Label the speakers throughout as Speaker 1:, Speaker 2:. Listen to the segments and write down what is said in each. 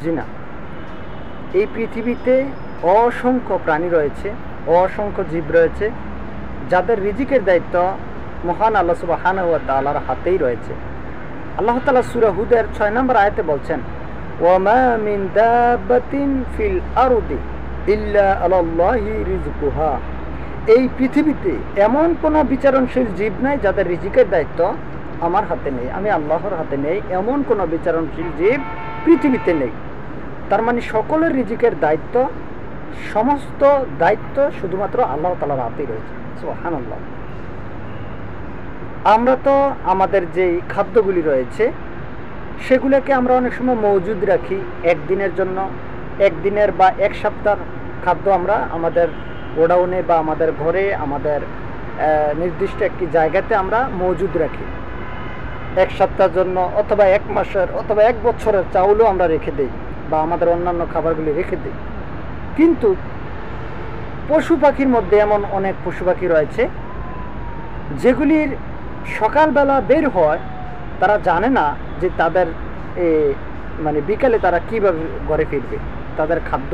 Speaker 1: জি না, এই পৃথিবীতে অসংখ্য প্রাণী রয়েছে, অসংখ্য জীব রয়েছে, যাদের রিজিকের দায়িত্ব মহান আল্লাহ সুবহানাহু ওয়া তাআলার হাতেই রয়েছে। আল্লাহ তাআলা সূরা হুদের 6 নম্বর আয়াতে বলছেন, ওয়ামা মিন দাব্বাতিন ফিল আরদি ইল্লা আলাল্লাহি রিজকুহা। এই পৃথিবীতে এমন কোনো বিচারণশীল জীব নাই যাদের রিজিকের দায়িত্ব আমার হাতে নেই, আমি আল্লাহর হাতে নেই, এমন কোনো বিচারণশীল জীব পৃথিবীতে নেই। তার মানে সকলের রিজিকের দায়িত্ব, সমস্ত দায়িত্ব শুধুমাত্র আল্লাহ তাআলার হাতেই রয়েছে। সুবহানাল্লাহ। আমরা তো আমাদের যেই খাদ্যগুলি রয়েছে সেগুলোকে আমরা অনেক সময় মজুদ রাখি, একদিনের জন্য, একদিনের বা এক সপ্তাহের খাদ্য আমরা আমাদের গোডাউনে বা আমাদের ঘরে, আমাদের নির্দিষ্ট একটি জায়গাতে আমরা মজুদ রাখি। এক সপ্তাহের জন্য অথবা এক মাসের অথবা এক বছরের চাউলও আমরা রেখে দিই বা আমাদের অন্যান্য খাবারগুলি রেখে দিই। কিন্তু পশু পাখির মধ্যে এমন অনেক পশু পাখি রয়েছে যেগুলির সকালবেলা বের হয়, তারা জানে না যে তাদের মানে বিকালে তারা কীভাবে ঘরে ফিরবে, তাদের খাদ্য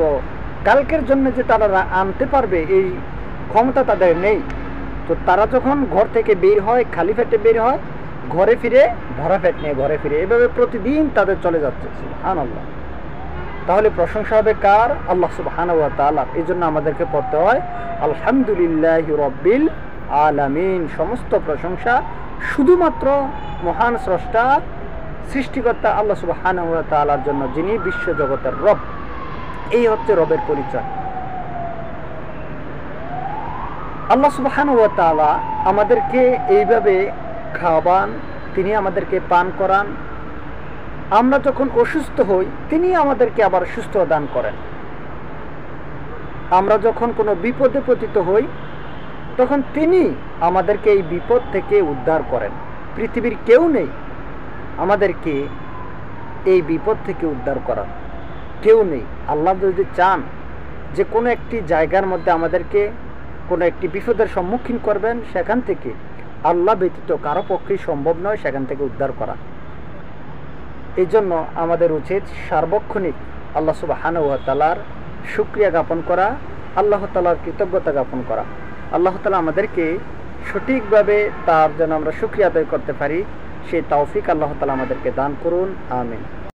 Speaker 1: কালকের জন্য যে তারা আনতে পারবে এই ক্ষমতা তাদের নেই। তো তারা যখন ঘর থেকে বের হয়, খালি পেটে বের হয়, ঘরে ফিরে ভরা পেট নিয়ে ঘরে ফিরে, এভাবে প্রতিদিন তাদের চলে যাচ্ছে। সুবহানাল্লাহ। তাহলে প্রশংসা হবে কার? আল্লাহ সুবহানাহু ওয়া তাআলার। এই জন্য আমাদেরকে পড়তে হয় আলহামদুলিল্লাহি রাব্বিল আলামিন। সমস্ত প্রশংসা শুধুমাত্র মহান স্রষ্টা সৃষ্টিকর্তা আল্লাহ সুবহানাহু ওয়া তাআলার জন্য, যিনি বিশ্বজগতের রব। এই হচ্ছে রবের পরিচয়। আল্লাহ সুবহানাহু ওয়া তাআলা আমাদেরকে এইভাবে খাওয়ান, তিনি আমাদেরকে পান করান। আমরা যখন অসুস্থ হই তিনি আমাদেরকে আবার সুস্থ দান করেন। আমরা যখন কোনো বিপদে পতিত হই তখন তিনি আমাদেরকে এই বিপদ থেকে উদ্ধার করেন। পৃথিবীর কেউ নেই আমাদেরকে এই বিপদ থেকে উদ্ধার করার, কেউ নেই। আল্লাহ যদি চান যে কোনো একটি জায়গার মধ্যে আমাদেরকে কোনো একটি বিপদের সম্মুখীন করবেন, সেখান থেকে আল্লাহ ব্যতীত কারো পক্ষেই সম্ভব নয় সেখান থেকে উদ্ধার করা। এই জন্য আমাদের উচিত সার্বক্ষণিক আল্লাহ সুবহানাহু ওয়া তাআলার শুকরিয়া জ্ঞাপন করা, আল্লাহ তাআলার কৃতজ্ঞতা জ্ঞাপন করা। আল্লাহ তাআলা আমাদেরকে সঠিকভাবে তার যেন আমরা শুকরিয়া আদায় করতে পারি, সেই তৌফিক আল্লাহ তাআলা আমাদেরকে দান করুন। আমিন।